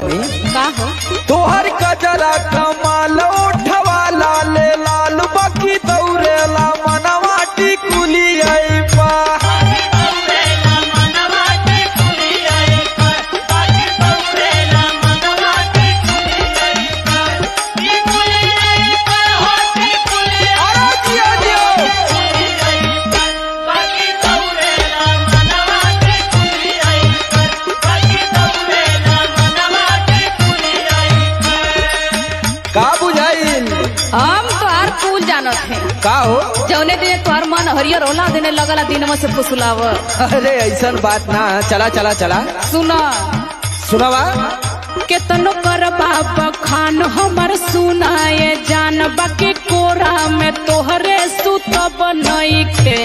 का हो तोहर कजरा कमाल उठवा लाले लाल बाकी दौड़ेला मनवा टिकुली पा हम तोहार फूल जानत है का हो जौने दिन तोहार मन हरियर होला देने लगला दिन में से फुसलाव। अरे ऐसा बात ना चला चला चला सुना सुनावा केतनो कर बाबा खान हमर सुनाए जान बाकी कोरा में तोहरे सुतब नहीं के